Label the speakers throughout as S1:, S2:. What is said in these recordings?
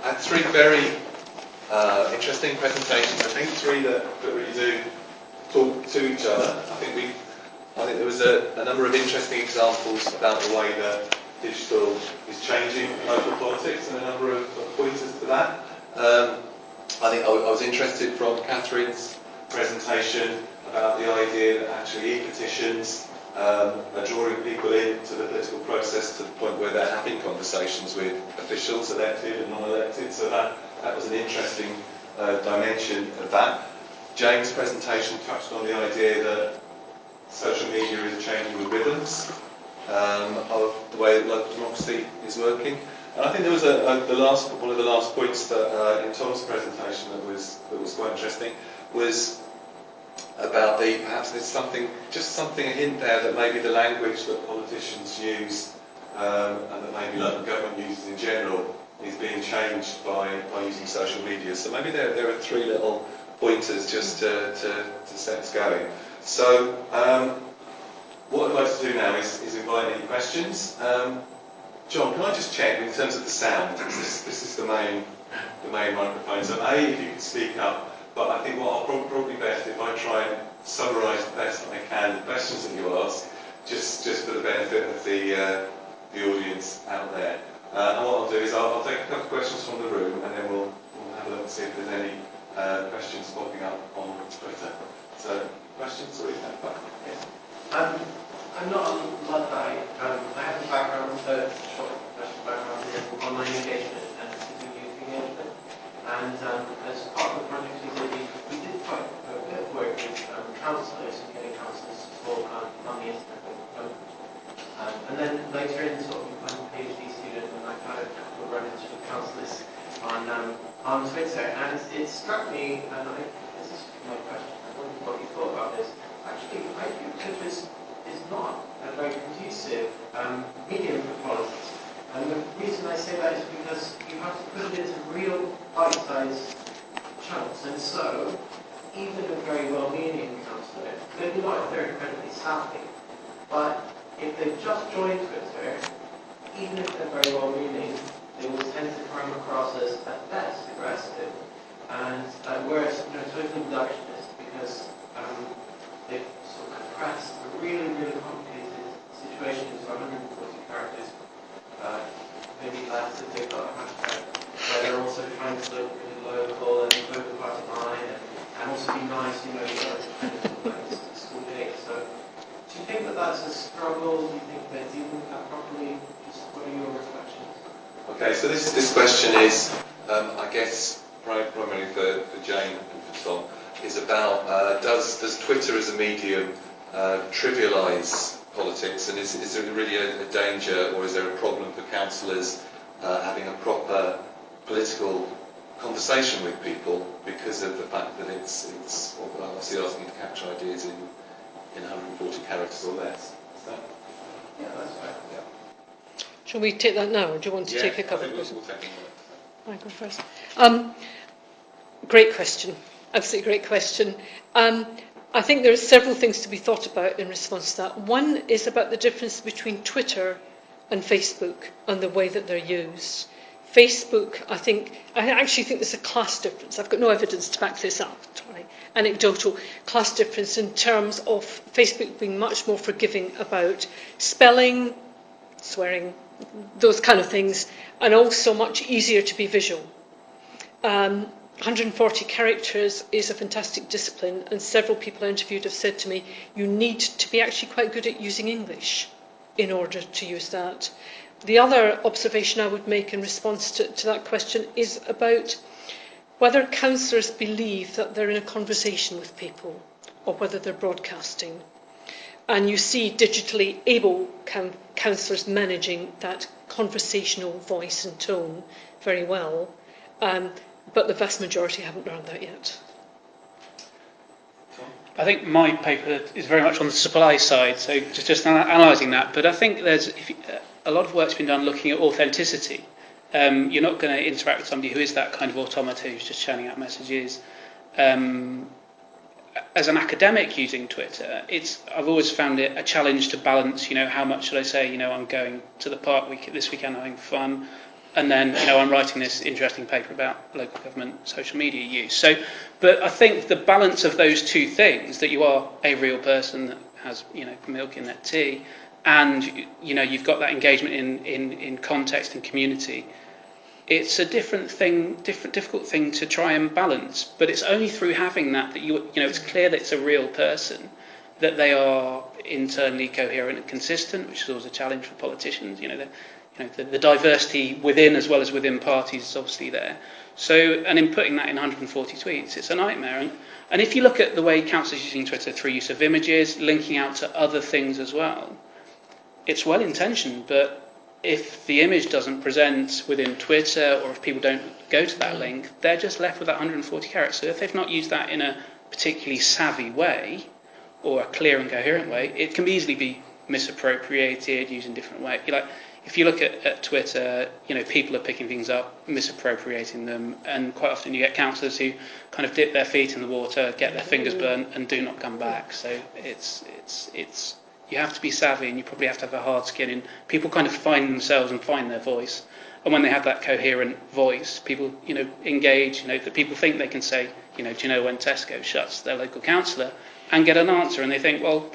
S1: had three very interesting presentations. I think three that really do talk to each other. I think there was a number of interesting examples about the way that digital is changing local politics, and a number of pointers to that. I think I was interested from Catherine's presentation about the idea that actually e-petitions are drawing people into the political process to the point where they're having conversations with officials, elected and non-elected. So that was an interesting dimension of that. James' presentation touched on the idea that social media is changing the rhythms of the way that local democracy is working. And I think there was one of the last points that in Tom's presentation that was quite interesting was about perhaps there's a hint there that maybe the language that politicians use and that maybe local government uses in general is being changed by using social media. So maybe there are three little pointers just to set us going. So what I'd like to do now is invite any questions. John, can I just check in terms of the sound? This is the main microphone. So if you could speak up, but I think what I'll probably best if I try and summarise the best I can the questions that you ask, just for the benefit of the audience out there. And what I'll do is I'll take a couple of questions from the room, and then we'll have a look and see if there's any questions popping up on Twitter. So, questions or anything? Yes.
S2: I'm not a Luddite. I have a background, short professional background in online engagement and citizen youth engagement. And as part of the project we did quite a bit of work with counsellors and getting counsellors to talk on the internet. And then later in I'm a PhD student, and I've had a couple of run-ins with counsellors on Twitter, and it struck me, and this is my question, I wonder what you thought about this. Actually, I think Twitter is not a very conducive medium for politics. And the reason I say that is because you have to put it into real bite-sized chunks. And so, even a very well-meaning counsellor, maybe not if they're incredibly savvy, but if they've just joined Twitter, even if they're very well-meaning, they will tend to come across as, at best, aggressive. And whereas, totally reductionist, because they've sort of compressed a really, really complicated situation into 140 characters, maybe less if they've got a hashtag, where they're also trying to look really local and local party line and also be nice, you're kind of school date. So do you think that that's a struggle? Do you think they're dealing with that properly? Just what are your reflections?
S1: Okay, so this question is, I guess, primarily for Jane and for Tom, is about does Twitter as a medium trivialise politics, and is there really a danger, or is there a problem for councillors having a proper political conversation with people because of the fact that it's obviously asking to capture ideas in 140 characters or less?
S2: Yeah, that's right.
S1: Yeah.
S3: Shall we take that now, or do you want to take a couple of questions?
S1: We'll take them.
S3: I go first. Great question. Absolutely great question. I think there are several things to be thought about in response to that. One is about the difference between Twitter and Facebook and the way that they're used. Facebook, I actually think there's a class difference. I've got no evidence to back this up, totally anecdotal class difference in terms of Facebook being much more forgiving about spelling, swearing, those kind of things, and also much easier to be visual. 140 characters is a fantastic discipline, and several people I interviewed have said to me, you need to be actually quite good at using English in order to use that. The other observation I would make in response to that question is about whether councillors believe that they're in a conversation with people or whether they're broadcasting. And you see digitally able councillors managing that conversational voice and tone very well. But the vast majority haven't learned that yet.
S4: I think my paper is very much on the supply side, so just analysing that. But I think there's a lot of work's been done looking at authenticity. You're not going to interact with somebody who is that kind of automata who's just churning out messages. As an academic using Twitter, I've always found it a challenge to balance. How much should I say? I'm going to the park this weekend having fun. And then, I'm writing this interesting paper about local government social media use. So, but I think the balance of those two things, that you are a real person that has, milk in their tea, and, you've got that engagement in context and community, it's a difficult thing to try and balance. But it's only through having that it's clear that it's a real person, that they are internally coherent and consistent, which is always a challenge for politicians. The diversity within as well as within parties is obviously there. So, and in putting that in 140 tweets, it's a nightmare. And if you look at the way councillors using Twitter through use of images, linking out to other things as well, it's well intentioned, but if the image doesn't present within Twitter, or if people don't go to that link, they're just left with that 140 characters. So if they've not used that in a particularly savvy way, or a clear and coherent way, it can easily be misappropriated, used in different ways. If you look at Twitter, people are picking things up, misappropriating them, and quite often you get councillors who kind of dip their feet in the water, get their fingers burnt, and do not come back. So it's you have to be savvy, and you probably have to have a hard skin. And people kind of find themselves and find their voice. And when they have that coherent voice, people engage. That people think they can say, do you know when Tesco shuts their local councillor, and get an answer, and they think, well,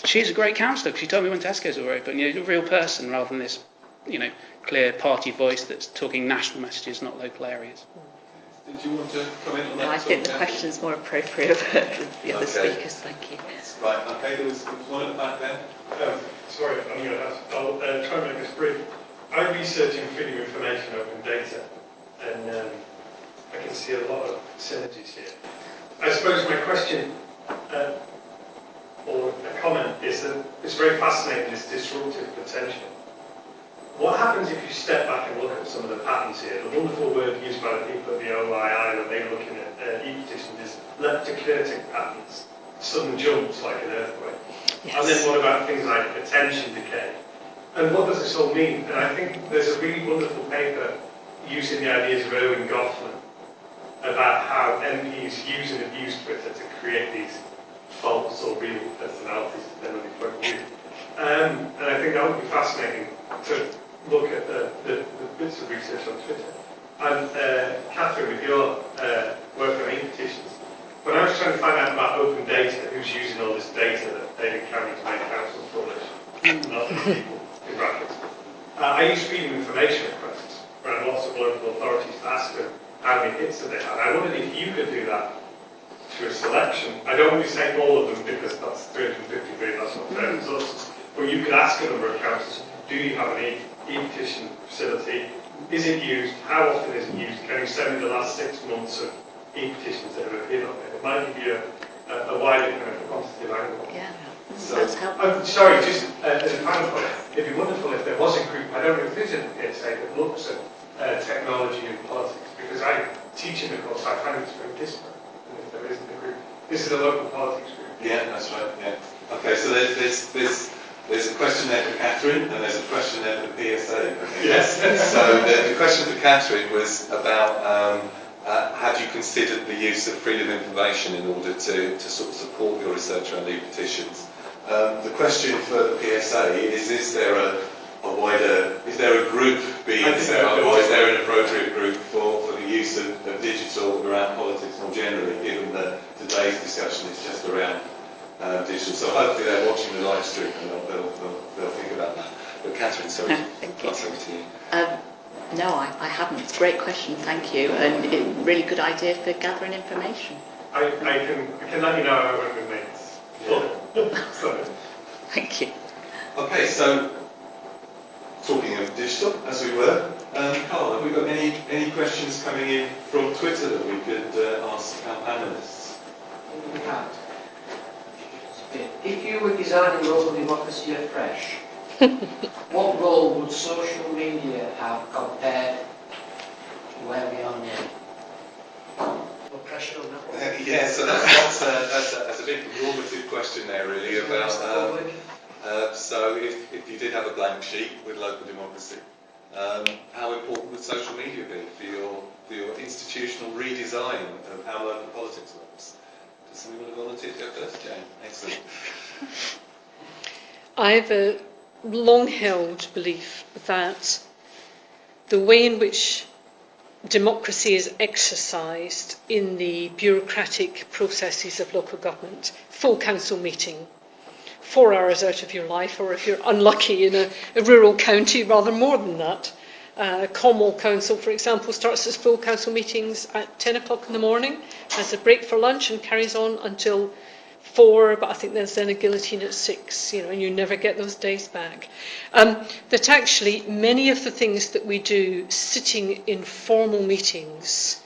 S4: she's a great councillor because she told me when Tesco's were open. A real person, rather than this, clear party voice that's talking national messages, not local areas.
S1: Did you want to comment on that?
S5: No, I think the question's more appropriate for the other speakers. Thank you.
S1: Right. Okay. There was one at the back there.
S6: Sorry, I'll try and make this brief. I'm researching freedom of information open data, and I can see a lot of synergies here. I suppose my question or a comment is that it's very fascinating, this disruptive potential. What happens if you step back and look at some of the patterns here? The wonderful word used by the people at the OII when they were looking at e-petitions is leptokurtic patterns, sudden jumps like an earthquake. Yes. And then what about things like attention decay? And what does this all mean? And I think there's a really wonderful paper using the ideas of Erwin Goffman about how MPs use and abuse Twitter to create these false or real personalities, depending on your point of view. And I think that would be fascinating to look at the bits of research on Twitter. And Catherine, with your work on e-petitions, when I was trying to find out about open data, who's using all this data that David Cameron's made councils publish, not people in brackets, I use freedom of information requests around lots of local authorities to ask them how many hits do they have. I wondered if you could do that to a selection. I don't want to say all of them because that's 353, that's not fair resources. But you could ask a number of councils, do you have an e-petition facility? Is it used? How often is it used? Can you send me the last 6 months of e-petitions that have appeared on it? It might give you a wider kind of quantitative angle.
S5: Yeah,
S6: so,
S5: that's helpful.
S6: I'm sorry, just as a final point, it'd be wonderful if there was a group, I don't know if there's a PSA that looks at technology and politics, because I teach in the course, I find it's very disparate. And if there isn't a group, this is a local politics group.
S1: Yeah, that's right. Yeah. Okay, so there's a question there for Catherine, and there's a question there for the PSA.
S6: Yes.
S1: So the question for Catherine was about had you considered the use of freedom of information in order to sort of support your research around e-petitions? The question for the PSA is there a group being set up, or is there an appropriate group for the use of digital around politics more generally, given that today's discussion is just around digital? So hopefully they're watching the live stream and they'll think about that. But Catherine, sorry, pass over to you.
S5: No, I haven't. It's a great question, thank you, and a really good idea for gathering information.
S6: I can let you know how it remains. Yeah.
S5: Thank you.
S1: Okay, so talking of digital, as we were, Carl, have we got any questions coming in from Twitter that we could ask our panellists?
S2: We have. If you were designing local democracy afresh, what role would social media have compared to where we are now? No pressure on that one.
S1: Yeah, so that's a big normative question there, really, about so if you did have a blank sheet with local democracy, how important would social media be for your institutional redesign of how local politics works? Does somebody want to volunteer to go first, Jane? Excellent.
S3: I've long held belief that the way in which democracy is exercised in the bureaucratic processes of local government. Full council meeting, 4 hours out of your life, or if you're unlucky in a rural county, rather more than that. Cornwall Council, for example, starts its full council meetings at 10 o'clock in the morning, has a break for lunch and carries on until 4, but I think there's then a guillotine at 6, and you never get those days back. That actually many of the things that we do sitting in formal meetings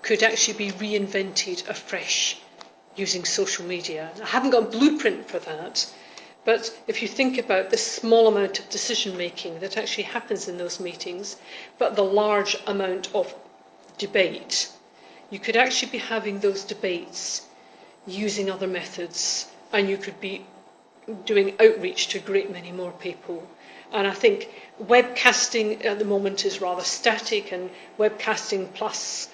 S3: could actually be reinvented afresh using social media. I haven't got a blueprint for that, but if you think about the small amount of decision making that actually happens in those meetings, but the large amount of debate, you could actually be having those debates using other methods, and you could be doing outreach to a great many more people. And I think webcasting at the moment is rather static, and webcasting plus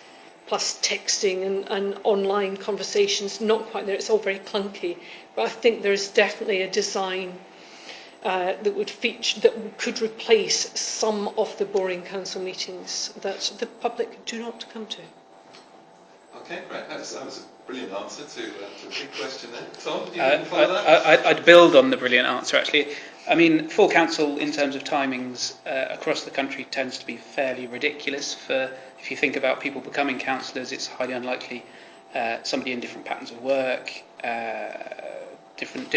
S3: texting and online conversations, not quite there. It's all very clunky. But I think there's definitely a design that would feature, that could replace some of the boring council meetings that the public do not come to.
S1: Okay, great. That was a brilliant answer to a big question there. Tom, do you follow that?
S4: I'd build on the brilliant answer, actually. I mean, full council in terms of timings across the country tends to be fairly ridiculous. If you think about people becoming councillors, it's highly unlikely somebody in different patterns of work, different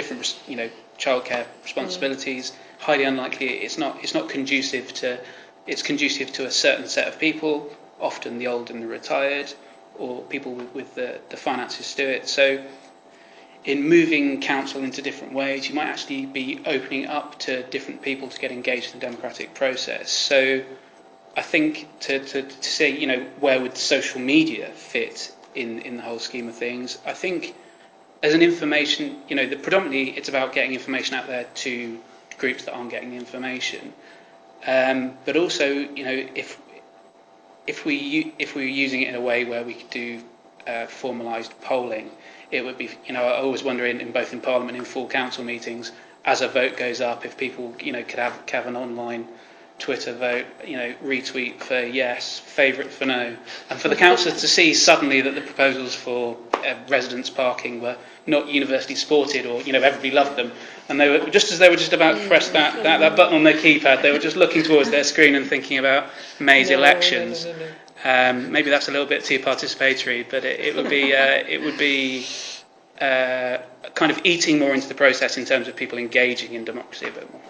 S4: childcare responsibilities. Highly unlikely. It's not conducive to. It's conducive to a certain set of people, often the old and the retired, or people with the finances to do it. So in moving council into different ways, you might actually be opening up to different people to get engaged in the democratic process. So I think to say, where would social media fit in the whole scheme of things, I think as an information, predominantly it's about getting information out there to groups that aren't getting the information. But also, if we were using it in a way where we could do formalised polling, it would be, I always wonder in both in Parliament and in full council meetings, as a vote goes up, if people, could have an online Twitter vote, retweet for yes, favourite for no, and for the council to see suddenly that the proposals for residence parking were not universally supported, or everybody loved them, and they were just about to press that button on their keypad, they were just looking towards their screen and thinking about May's elections. Maybe that's a little bit too participatory, but it would be kind of eating more into the process in terms of people engaging in democracy a bit more.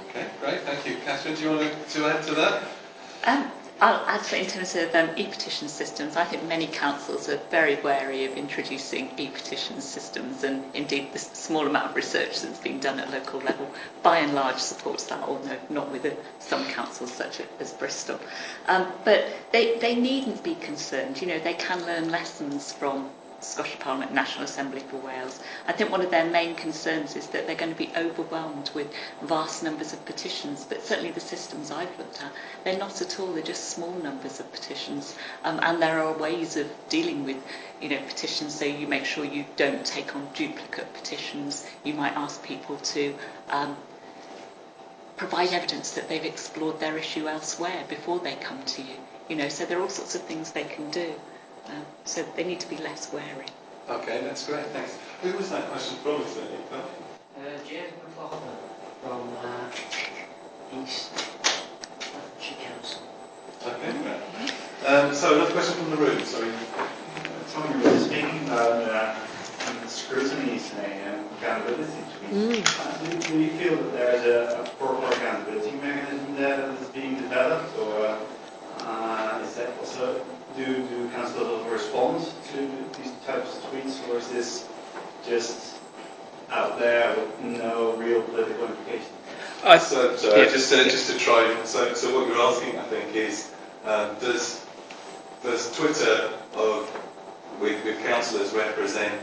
S1: Okay, great, thank you. Catherine, do you want to add to that?
S5: I'll add to it in terms of e-petition systems. I think many councils are very wary of introducing e-petition systems, and indeed the small amount of research that's been done at local level by and large supports that, although not with some councils such as Bristol. But they needn't be concerned. They can learn lessons from Scottish Parliament, National Assembly for Wales. I think one of their main concerns is that they're going to be overwhelmed with vast numbers of petitions, but certainly the systems I've looked at, they're not at all, they're just small numbers of petitions, and there are ways of dealing with petitions, so you make sure you don't take on duplicate petitions. You might ask people to provide evidence that they've explored their issue elsewhere before they come to you. So there are all sorts of things they can do. So they need to be less wary.
S1: Okay, that's great, thanks. Who was that question from, is it?
S2: James McLaughlin from East Staffordshire Council.
S1: Okay, great. So another question from the room, sorry.
S7: Tony was speaking about scrutiny today and accountability. Do you feel that there's a proper accountability mechanism there that is being developed, or is that also... Do councillors also respond to these types of tweets, or is this just out there with no real political implication?
S1: Just to try. So what you're asking, I think, is does Twitter with councillors represent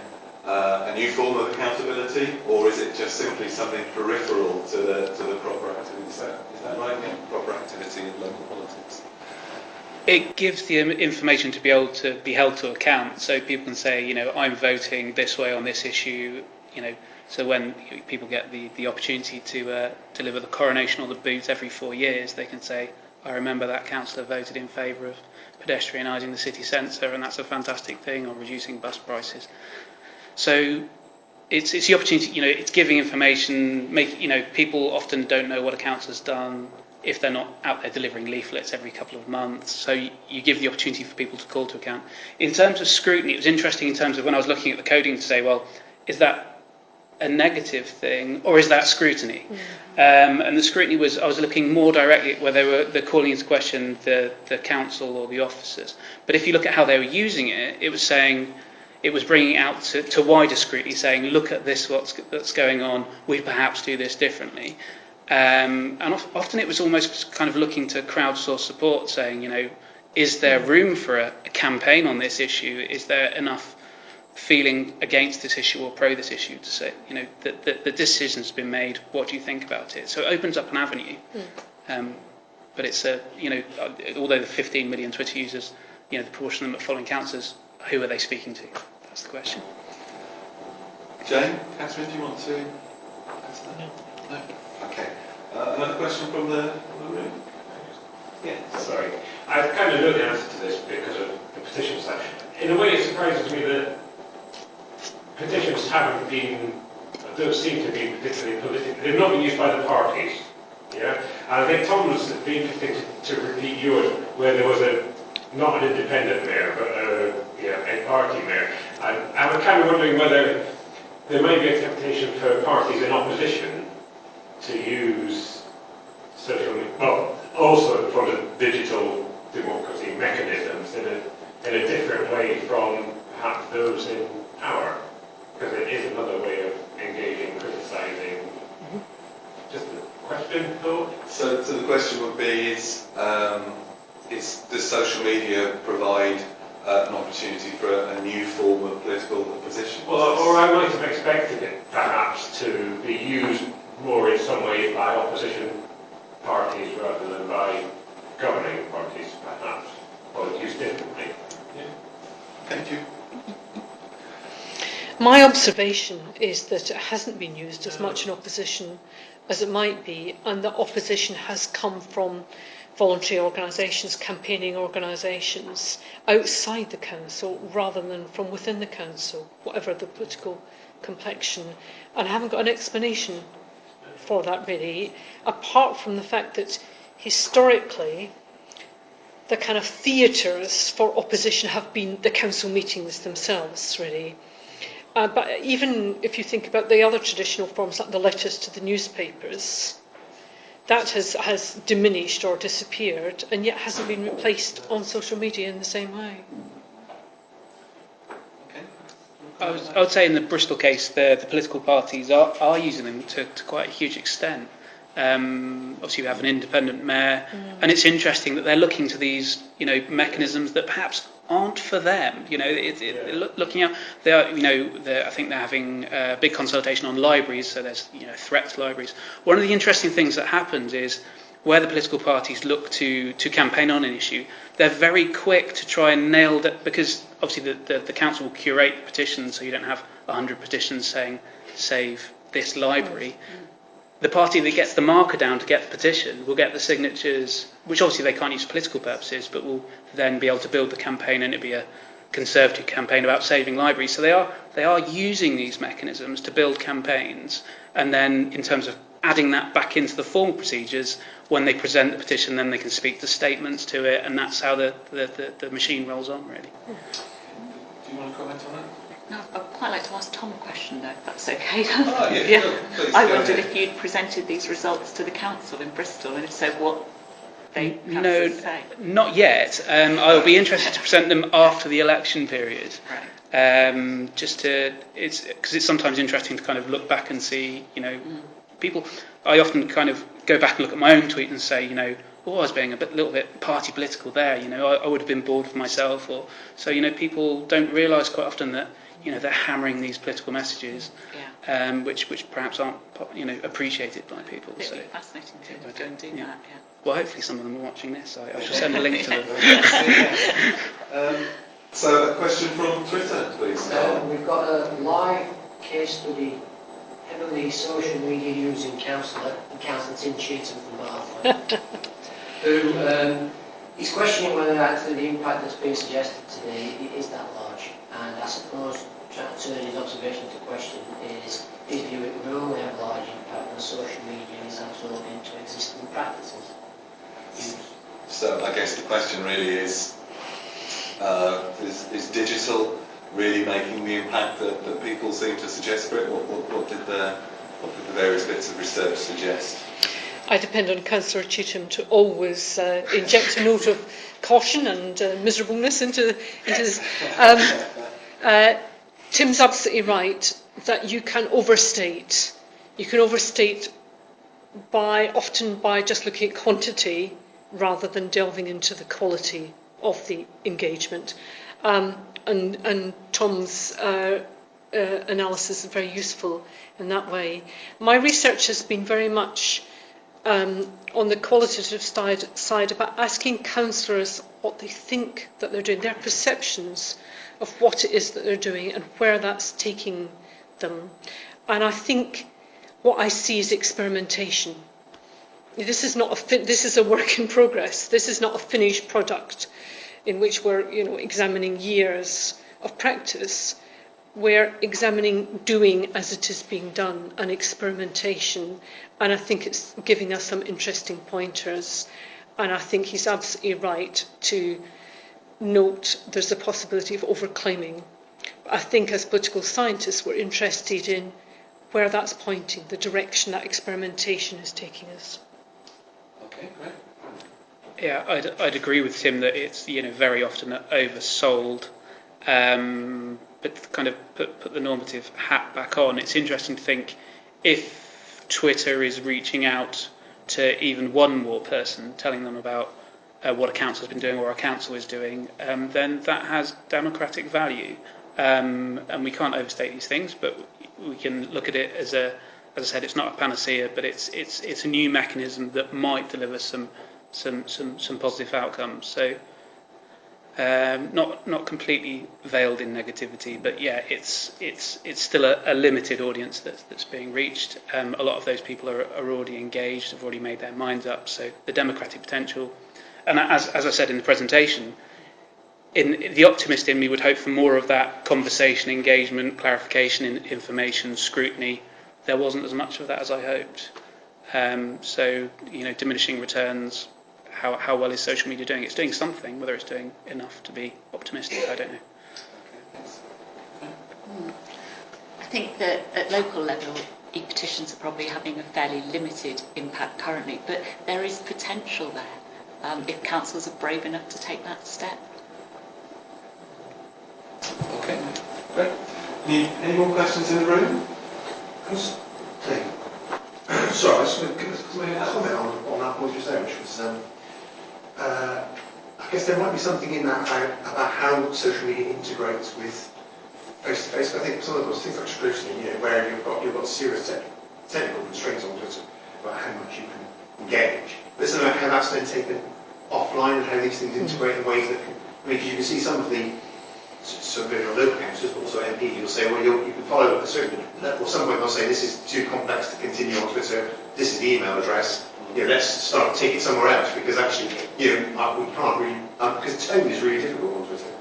S1: a new form of accountability, or is it just simply something peripheral to the proper activity? Is that right? Yeah, proper activity in local politics.
S4: It gives the information to be able to be held to account, so people can say, I'm voting this way on this issue, so when people get the opportunity to deliver the coronation or the boot every 4 years, they can say, I remember that councillor voted in favour of pedestrianising the city centre, and that's a fantastic thing, or reducing bus prices. So it's the opportunity, it's giving information, people often don't know what a councillor's done if they're not out there delivering leaflets every couple of months. So you give the opportunity for people to call to account. In terms of scrutiny, it was interesting in terms of when I was looking at the coding to say, well, is that a negative thing or is that scrutiny? And the scrutiny was, I was looking more directly at where they're calling into question the council or the officers. But if you look at how they were using it, it was saying, it was bringing out to wider scrutiny, saying, look at this, that's going on, we'd perhaps do this differently. And often it was almost kind of looking to crowdsource support, saying, is there room for a campaign on this issue? Is there enough feeling against this issue or pro this issue to say, that the decision's been made, what do you think about it? So it opens up an avenue. But it's although the 15 million Twitter users, the proportion of them are following councillors, who are they speaking to? That's the question.
S1: Jane, Catherine, do you want to answer that? No? Okay. Another question from the room? Yeah.
S8: Sorry. I've kind of known the answer to this because of the petition section. In a way, it surprises me that petitions don't seem to be particularly political. They've not been used by the parties. Yeah? And I think Tom's would be interesting to repeat yours, where there was not an independent mayor, but a party mayor. And I'm kind of wondering whether there might be a temptation for parties in opposition to use social media, well, also from the digital democracy mechanisms in a different way from perhaps those in power, because it is another way of engaging, criticising. Just a question, thought.
S1: So the question would be: does social media provide an opportunity for a new form of political opposition?
S8: Well, or I might have expected it perhaps to be used more in some way by opposition parties rather than by governing parties, perhaps, or used differently.
S1: Yeah. Thank you.
S3: My observation is that it hasn't been used as much in opposition as it might be, and that opposition has come from voluntary organisations, campaigning organisations outside the council rather than from within the council, whatever the political complexion. And I haven't got an explanation for that really, apart from the fact that historically the kind of theatres for opposition have been the council meetings themselves really. But even if you think about the other traditional forms like the letters to the newspapers, that has diminished or disappeared and yet hasn't been replaced on social media in the same way.
S4: I would say in the Bristol case, the political parties are using them to quite a huge extent. Obviously, we have an independent mayor, and it's interesting that they're looking to these, mechanisms that perhaps aren't for them. Looking out, I think they're having a big consultation on libraries. So there's, threat to libraries. One of the interesting things that happens is where the political parties look to campaign on an issue, they're very quick to try and nail that, because obviously the council will curate petitions, so you don't have 100 petitions saying save this library. The party that gets the marker down to get the petition will get the signatures, which obviously they can't use for political purposes, but will then be able to build the campaign, and it'll be a Conservative campaign about saving libraries. So they are using these mechanisms to build campaigns, and then in terms of adding that back into the formal procedures, when they present the petition, then they can speak to statements to it, and that's how the machine rolls on, really.
S1: Do you want to comment on that?
S5: No, I'd quite like to ask Tom a question, though, if that's okay.
S1: Oh, yeah,
S5: yeah.
S1: Sure. Please,
S5: I
S1: go
S5: wondered
S1: ahead.
S5: if you'd presented these results to the council in Bristol, and if so, what they
S4: No,
S5: have to say.
S4: not yet. I'll be interested to present them after the election period.
S5: Right.
S4: Because it's sometimes interesting to kind of look back and see, people. I often kind of go back and look at my own tweet and say, I was being a little bit party political there. I would have been bored for myself, or so. People don't realise quite often that they're hammering these political messages, which perhaps aren't appreciated by people.
S5: It'd
S4: So
S5: be fascinating to go and do that. Yeah.
S4: Well, hopefully some of them are watching this. I shall send a link to them.
S1: So a question from Twitter, please.
S9: We've got a live case study, heavily social media using councillor and Councillor Tin Cheatham from Bath. who is questioning whether actually the impact that's being suggested today is that large. And I suppose trying to turn his observation to question is his view it will only have large impact when social media is absorbed into existing practices.
S1: So I guess the question really is digital really making the impact that people seem to suggest for it? What did the various bits of research suggest?
S3: I depend on Councillor Cheetham to always inject a note of caution and miserableness into this. Tim's absolutely right that you can overstate. You can overstate often by just looking at quantity rather than delving into the quality of the engagement. And Tom's analysis is very useful in that way. My research has been very much on the qualitative side about asking councillors what they think that they're doing, their perceptions of what it is that they're doing and where that's taking them. And I think what I see is experimentation. This is this is a work in progress. This is not a finished product in which we're examining years of practice. We're examining doing as it is being done and experimentation, and I think it's giving us some interesting pointers. And I think he's absolutely right to note there's a possibility of overclaiming. But I think as political scientists we're interested in where that's pointing, the direction that experimentation is taking us.
S1: Okay, great.
S4: Yeah, I'd agree with Tim that it's very often oversold. But kind of put the normative hat back on. It's interesting to think if Twitter is reaching out to even one more person, telling them about what a council has been doing or a council is doing, then that has democratic value. And we can't overstate these things, but we can look at it as as I said, it's not a panacea, but it's a new mechanism that might deliver some positive outcomes. So. Not completely veiled in negativity, but yeah, it's still a limited audience that's being reached. A lot of those people are already engaged, have already made their minds up. So the democratic potential, and as I said in the presentation, in the optimist in me would hope for more of that conversation, engagement, clarification, information, scrutiny. There wasn't as much of that as I hoped. So diminishing returns. How well is social media doing? It's doing something. Whether it's doing enough to be optimistic, I don't know.
S5: I think that at local level, e-petitions are probably having a fairly limited impact currently, but there is potential there if councils are brave enough to take that step.
S1: Okay, great. Any more questions in the room?
S10: Sorry, I was going to make a comment on that point just there, which was, I guess there might be something in that about how social media integrates with face-to-face. I think some of those things like scrutiny, where you've got serious technical constraints on Twitter about how much you can engage. But it's about how that's then taken offline and how these things integrate in ways that can, because you can see some of the sort of local councils, but also MPs, you'll say, well, you can follow at a certain level. At some point they'll say, this is too complex to continue on Twitter, this is the email address, let's start taking it somewhere else, because actually, we can't really, because tone is really difficult on Twitter.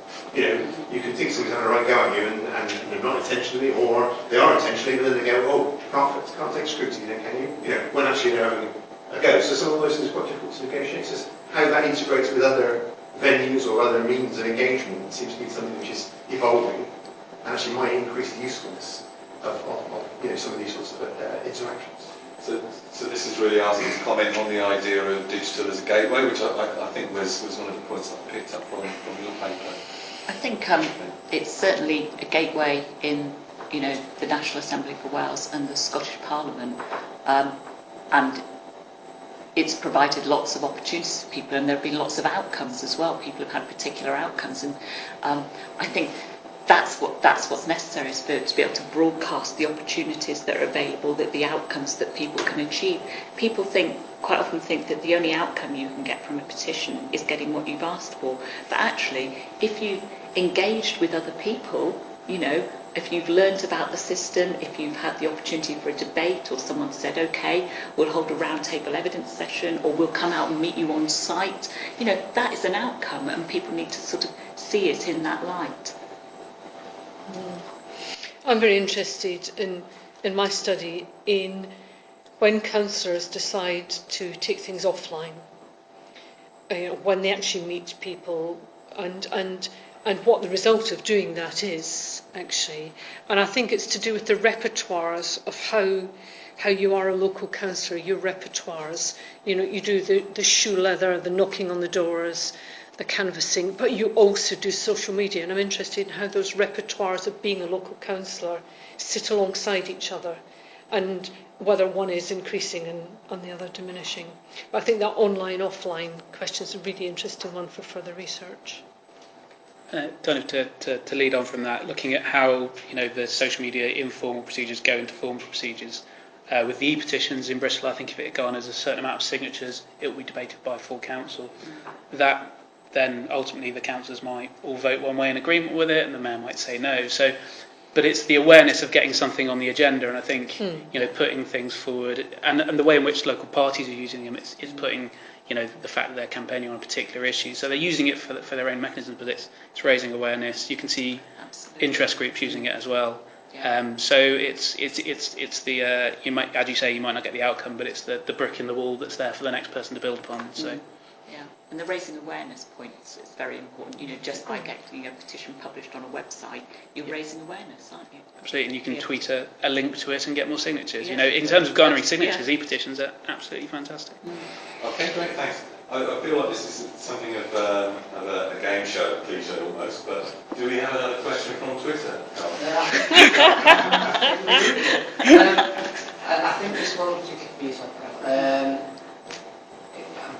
S10: You can think somebody's having a right go at you, and not intentionally, or they are intentionally, but then they go, oh, can't take scrutiny then, can you? When actually they're having a go. So some of those things are quite difficult to negotiate. It's just how that integrates with other venues or other means of engagement seems to be something which is evolving and actually might increase the usefulness of some of these sorts of interactions.
S1: So this is really asking to comment on the idea of digital as a gateway, which I think was one of the points that I picked up from your paper.
S5: I think it's certainly a gateway in the National Assembly for Wales and the Scottish Parliament, and it's provided lots of opportunities for people, and there have been lots of outcomes as well. People have had particular outcomes, and I think that's what's necessary, is to be able to broadcast the opportunities that are available, that the outcomes that people can achieve. People quite often think that the only outcome you can get from a petition is getting what you've asked for, but actually, if you engaged with other people you know, if you've learned about the system, if you've had the opportunity for a debate, or someone said, okay, we'll hold a roundtable evidence session, or we'll come out and meet you on site, you know, that is an outcome, and people need to sort of see it in that light.
S3: I'm very interested in my study in when councillors decide to take things offline, when they actually meet people, and what the result of doing that is, actually. And I think it's to do with the repertoires of how you are a local councillor, your repertoires. You know, you do the shoe leather, the knocking on the doors, the canvassing, but you also do social media. And I'm interested in how those repertoires of being a local councillor sit alongside each other, and whether one is increasing and the other diminishing. But I think that online-offline question is a really interesting one for further research.
S4: Kind of to lead on from that, looking at how, you know, the social media informal procedures go into formal procedures. With the e-petitions in Bristol, I think if it garners a certain amount of signatures, it will be debated by full council. That then ultimately the councillors might all vote one way in agreement with it, and the mayor might say no. So, but it's the awareness of getting something on the agenda, and I think you know, putting things forward, and the way in which local parties are using them, it's putting, you know, the fact that they're campaigning on a particular issue. So they're using it for their own mechanisms, but it's raising awareness. You can see interest groups using it as well.
S5: Yeah.
S4: So it's the you might, as you say, you might not get the outcome, but it's the brick in the wall that's there for the next person to build upon. So.
S5: Yeah, and the raising awareness point is very important. You know, just by getting a petition published on a website, you're raising awareness, aren't you?
S4: Absolutely, and you can tweet a link to it and get more signatures.
S5: Yeah.
S4: You know, in terms of garnering signatures, e-petitions are absolutely fantastic.
S1: Okay, great, thanks. I feel like this is something of a game show, cliche almost, but do we have another question from Twitter?
S9: I think this one particular piece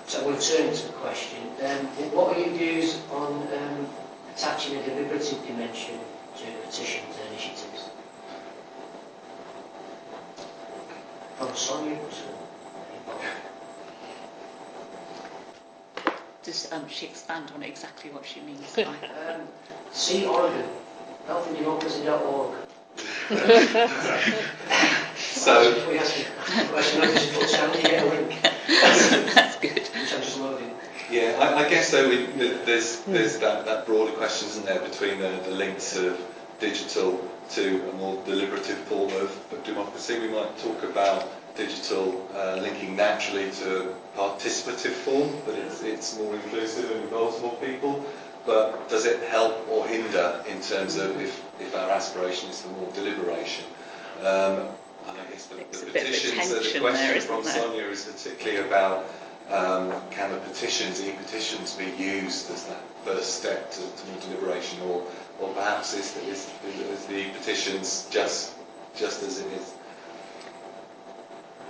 S9: so we'll turn to the question. What are your views on attaching a deliberative dimension to petitions and initiatives? From Sonia
S5: Does she expand on exactly what she means?
S9: See Oregon, healthandemocracy.org.
S1: So,
S9: we ask you a question, I just put down, you get a link.
S5: That's good.
S9: Which I'm just loading.
S1: yeah, I guess so. There's that broader question, isn't there, between the links of digital to a more deliberative form of democracy. We might talk about digital linking naturally to a participative form, but it's more inclusive and involves more people. But does it help or hinder in terms of if our aspiration is for more deliberation? And I guess the petitions, the question from Sonia is particularly about can the petitions, e-petitions, be used as that first step to more deliberation, or perhaps is the e-petitions just as it is?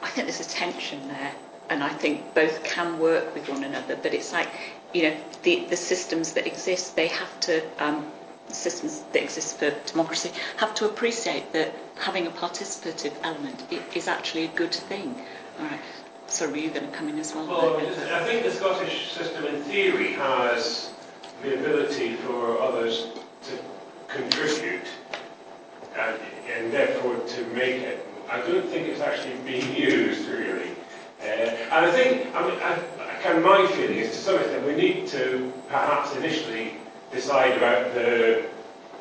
S5: I think there's a tension there, and I think both can work with one another, but it's like, you know, the systems that exist, they have to, systems that exist for democracy have to appreciate that having a participative element is actually a good thing. All right. So were you going to come in as well?
S8: Well, I think the Scottish system in theory has the ability for others to contribute and therefore to make it. I don't think it's actually being used really. And I think, my feeling is to some extent we need to perhaps initially decide about the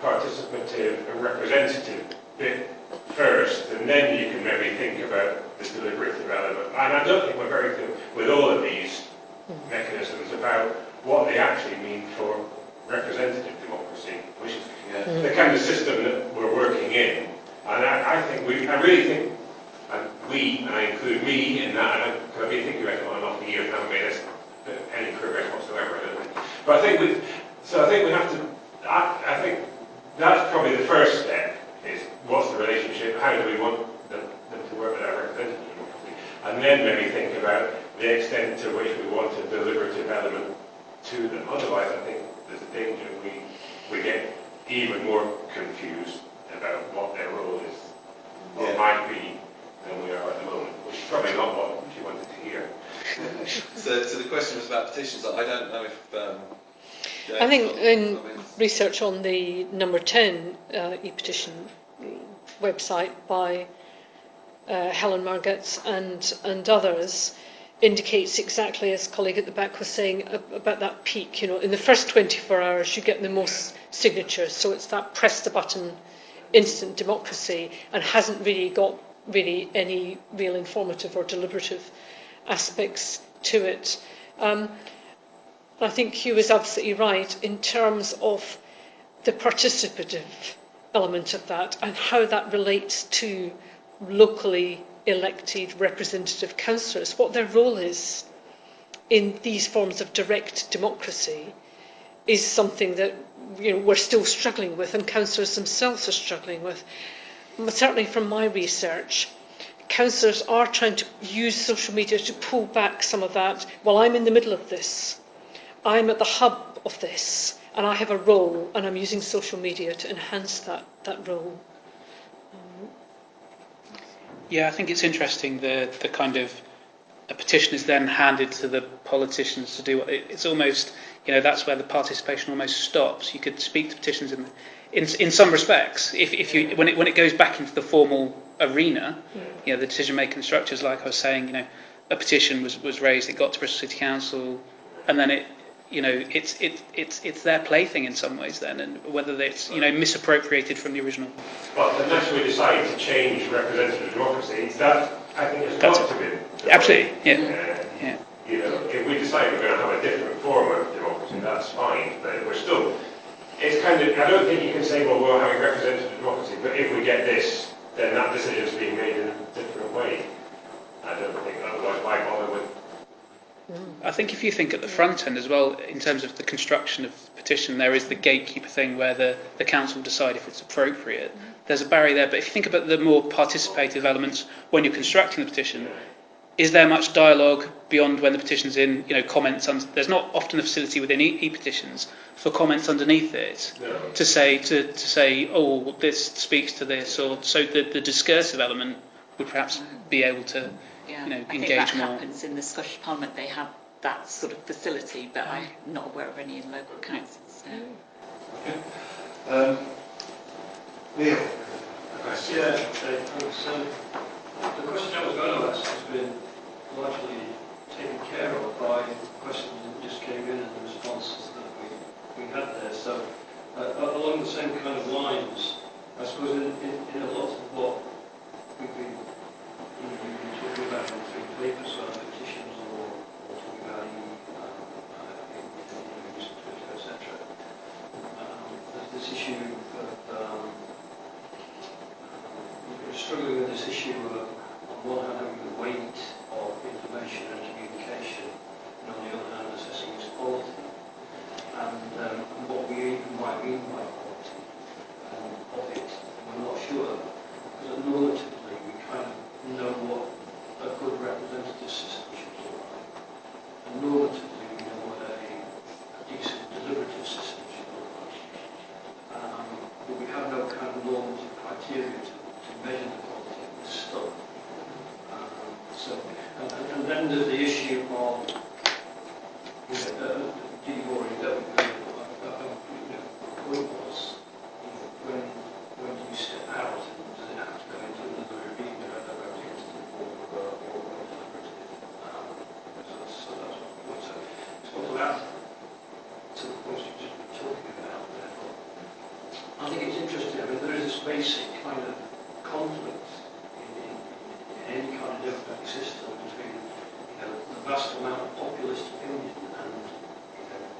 S8: participative and representative bit first, and then you can maybe think about the deliberative element. And I don't think we're very clear with all of these mechanisms about what they actually mean for representative democracy, which is the kind of system that we're working in. And I really think, and I include me in that, and I've been thinking about it on and off for years and haven't made any progress whatsoever, I don't think. But I think we have to, I think that's probably the first step, is what's the relationship, how do we want them to work with our representative democracy, and then maybe think about the extent to which we want a deliberative element to them. Otherwise, I think there's a danger we get even more confused about what their role is, or might be, than we are at the moment, which is probably not what she wanted to hear.
S1: So the question was about petitions. I don't know if
S3: I think in research on the number 10 e-petition website by Helen Margetts and others indicates exactly as colleague at the back was saying about that peak. In the first 24 hours you get the most signatures, so it's that press the button instant democracy and hasn't really got any real informative or deliberative aspects to it. I think Hugh is absolutely right in terms of the participative element of that and how that relates to locally elected representative councillors, what their role is in these forms of direct democracy is something that we're still struggling with and councillors themselves are struggling with. But certainly from my research, councillors are trying to use social media to pull back some of that. Well, I'm in the middle of this. I'm at the hub of this and I have a role and I'm using social media to enhance that role.
S4: Yeah, I think it's interesting the kind of a petition is then handed to the politicians to do what it's almost, that's where the participation almost stops. You could speak to petitions in some respects if you when it goes back into the formal arena, the decision making structures, like I was saying, a petition was raised, it got to Bristol City Council, and then it's their plaything in some ways then, and whether it's misappropriated from the original.
S8: But unless we decide to change representative democracy, that I think has got to be.
S4: Absolutely, yeah.
S8: If we decide we're going to have a different form of democracy, that's fine. But we're still, it's kind of, I don't think you can say, well, we're having representative democracy, but if we get this, then that decision is being made in a different way. I don't think, otherwise why bother with.
S4: I think if you think at the front end as well, in terms of the construction of the petition, there is the gatekeeper thing where the council will decide if it's appropriate. There's a barrier there, but if you think about the more participative elements when you're constructing the petition, is there much dialogue beyond when the petition's in, comments? There's not often a facility within e-petitions for comments underneath it to say, oh, this speaks to this, or so the discursive element would perhaps be able to
S5: I think
S4: engage
S5: that
S4: more.
S5: happens in the Scottish Parliament. They have that sort of facility, but I'm not aware of any in local councils.
S10: Neil,
S11: thanks. The question I was going to ask has been largely taken care of by the questions that just came in and the responses that we had there. So along the same kind of lines, I suppose in a lot of what we've been talking about in the three papers, whether petitions or talking about etc. There's this issue of we're struggling with this issue of, on one hand, having the weight of information and communication, and on the other hand, assessing its quality, and what we even might mean by quality of it. And we're not sure, because normatively we kind of know what a good representative system should look like, and normatively we know what a decent deliberative system should look like. But we have no kind of normative criteria to measure the quality of this stuff. And then there's the issue of, you've already dealt with the point was, when do you step out, and does it have to go into another arena, a representative or deliberative? So that's what the point. So it's got to add to the points you've just been talking about there. I think it's interesting. I mean, there is this basic kind of conflict in any kind of democratic system between the vast amount of populist opinion and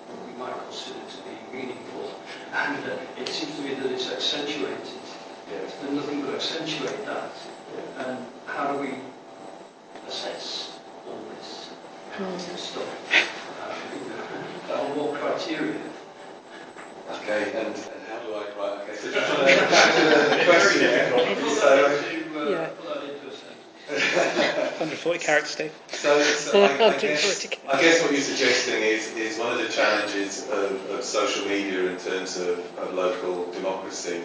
S11: what we might consider to be meaningful, and it seems to me that it's accentuated. There's nothing but accentuate that. And how do we assess all this stuff? On what criteria?
S1: Okay, and how do I write? Okay, so just on the question.
S11: Put that into a sentence.
S4: 140 characters, Steve.
S1: So I guess what you're suggesting is one of the challenges of social media in terms of local democracy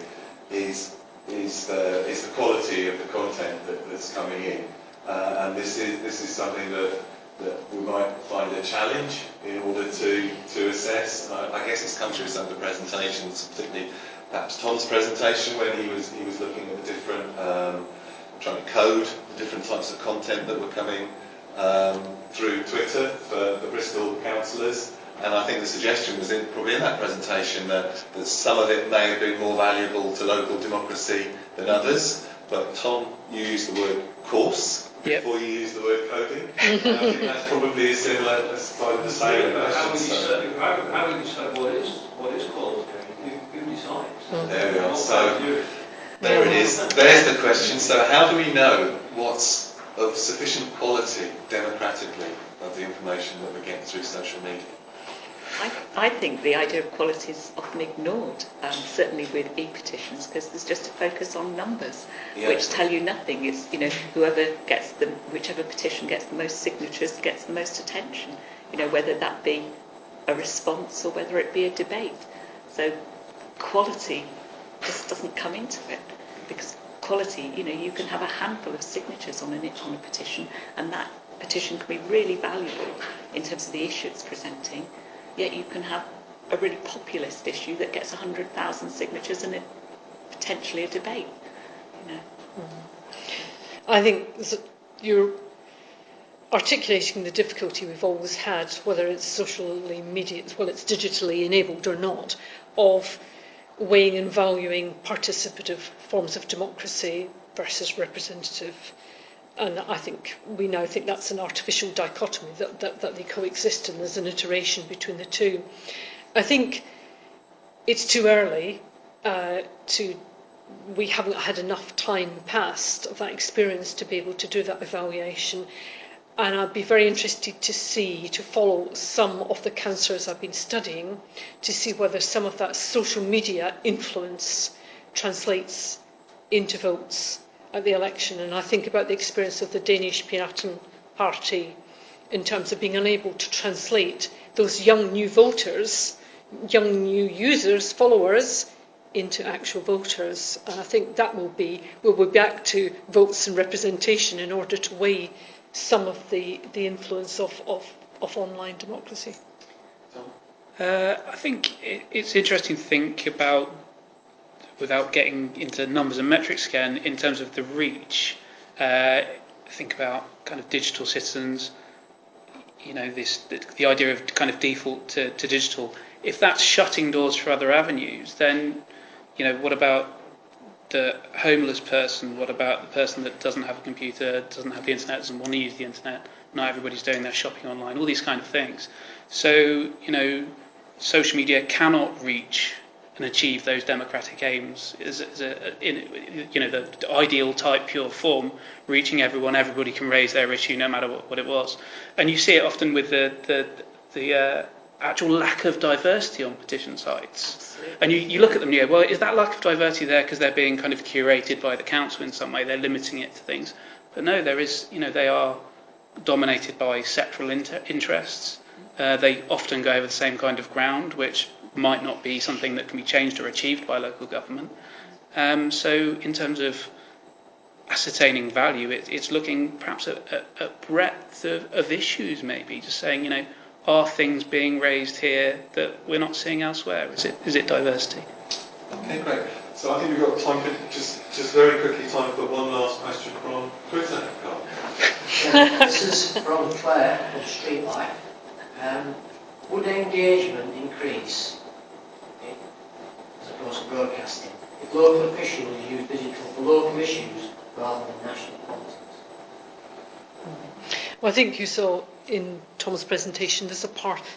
S1: is the quality of the content that's coming in, and this is something that that we might find a challenge in order to assess. I guess it's come through some of the presentations, particularly perhaps Tom's presentation when he was looking at the different, trying to code the different types of content that were coming through Twitter for the Bristol councillors. And I think the suggestion was probably in that presentation that some of it may have been more valuable to local democracy than others. But Tom, you used the word course before you used the word coding. I think that's probably similar as part of the same
S11: How
S1: version.
S11: would you decide what is called coding? Who decides?
S1: There we are. So there it is. There's the question. So how do we know what's of sufficient quality democratically of the information that we get through social media?
S5: I think the idea of quality is often ignored, certainly with e-petitions, because there's just a focus on numbers, which tell you nothing. It's, whichever petition gets the most signatures gets the most attention, whether that be a response or whether it be a debate. So quality just doesn't come into it, because quality, you can have a handful of signatures on a petition, and that petition can be really valuable in terms of the issue it's presenting. Yet you can have a really populist issue that gets 100,000 signatures and potentially a debate.
S3: I think you're articulating the difficulty we've always had, whether it's socially media, it's digitally enabled or not, of weighing and valuing participative forms of democracy versus representative. And I think we now think that's an artificial dichotomy, that they coexist and there's an iteration between the two. I think it's too early we haven't had enough time past of that experience to be able to do that evaluation. And I'd be very interested to follow some of the councillors I've been studying, to see whether some of that social media influence translates into votes at the election. And I think about the experience of the Danish Piraten Party in terms of being unable to translate those young new voters, young new users, followers, into actual voters. And I think that we'll be back to votes and representation in order to weigh some of the influence of online democracy.
S4: I think it's interesting to think about, without getting into numbers and metrics again, in terms of the reach. Think about kind of digital citizens, the idea of kind of default to digital. If that's shutting doors for other avenues, then, what about the homeless person? What about the person that doesn't have a computer, doesn't have the internet, doesn't want to use the internet? Not everybody's doing their shopping online, all these kind of things. So, social media cannot reach and achieve those democratic aims in the ideal type pure form, reaching everyone. Everybody can raise their issue no matter what it was. And you see it often with the actual lack of diversity on petition sites. And you look at them and you go, well, is that lack of diversity there because they're being kind of curated by the council in some way? They're limiting it to things. But no, there is, they are dominated by sectoral interests. They often go over the same kind of ground, which might not be something that can be changed or achieved by local government. So in terms of ascertaining value, it's looking perhaps at breadth of issues, maybe, just saying, are things being raised here that we're not seeing elsewhere? Is it diversity?
S1: Okay, great. So I think we've got time for just very quickly time for one last question from Twitter.
S9: This is from Claire of Streetlight. Would engagement increase, as opposed to broadcasting, if local officials use digital for local issues rather than national politics?
S3: Well, I think you saw in Tom's presentation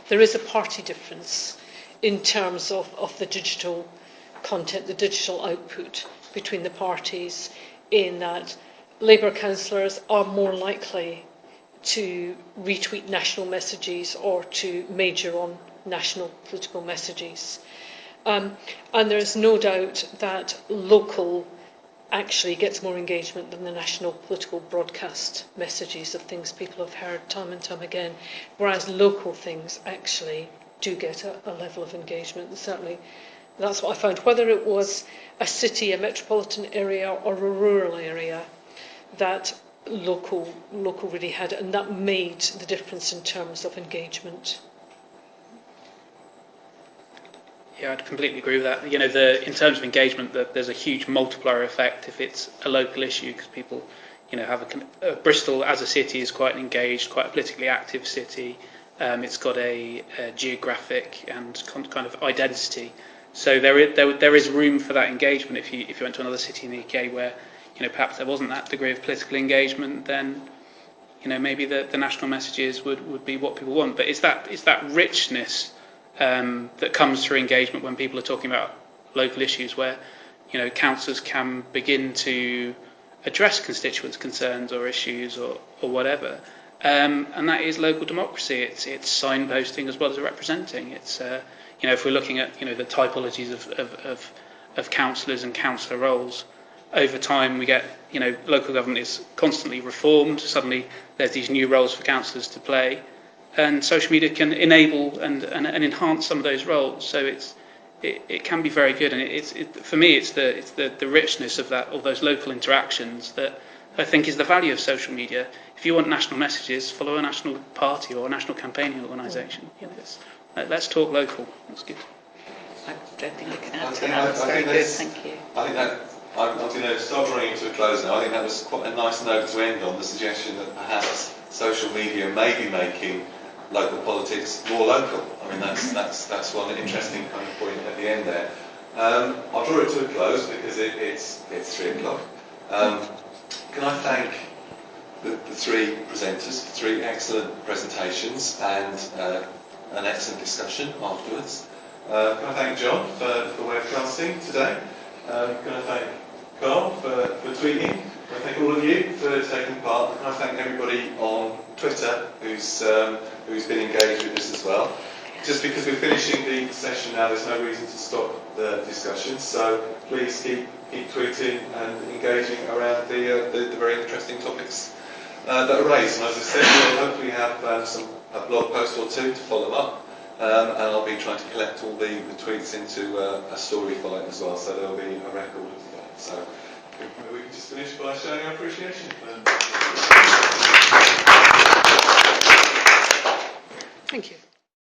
S3: there is a party difference in terms of the digital content, the digital output between the parties, in that Labour councillors are more likely to retweet national messages or to major on national political messages. And there's no doubt that local actually gets more engagement than the national political broadcast messages of things people have heard time and time again, whereas local things actually do get a level of engagement. And certainly that's what I found, whether it was a city, a metropolitan area or a rural area, that local really had, and that made the difference in terms of engagement.
S4: Yeah, I'd completely agree with that. You know, in terms of engagement, there's a huge multiplier effect if it's a local issue, because people, you know, have Bristol as a city is quite an engaged, quite a politically active city. It's got a geographic and kind of identity. So there is room for that engagement. If you went to another city in the UK where, you know, perhaps there wasn't that degree of political engagement, then, you know, maybe the national messages would be what people want. But it's that richness that comes through engagement when people are talking about local issues, where, you know, councillors can begin to address constituents' concerns or issues or whatever, and that is local democracy. It's signposting as well as representing. It's you know, if we're looking at, you know, the typologies of councillors and councillor roles, over time we get, you know, local government is constantly reformed. Suddenly there's these new roles for councillors to play, and social media can enable and enhance some of those roles. So it can be very good, and for me it's the richness of those local interactions that I think is the value of social media. If you want national messages, follow a national party or a national campaigning organisation. You know, let's talk local. That's good.
S5: I don't think I can add to that. That's very good. Thank you.
S1: I think that I'm going to start drawing into a close now. I think that was quite a nice note to end on, the suggestion that perhaps social media may be making local politics more local. I mean, that's one interesting kind of point at the end there. I'll draw it to a close because it's 3 o'clock. Can I thank the three presenters for 3 excellent presentations and an excellent discussion afterwards. Can I thank John for webcasting today? Can I thank Carl for tweeting? Can I thank all of you for taking part? Can I thank everybody on Twitter who's been engaged with this as well? Just because we're finishing the session now, there's no reason to stop the discussion. So please keep tweeting and engaging around the very interesting topics that are raised. And as I said, we'll hopefully have a blog post or 2 to follow up. And I'll be trying to collect all the tweets into a story file as well, so there'll be a record of that. So we can just finish by showing our appreciation.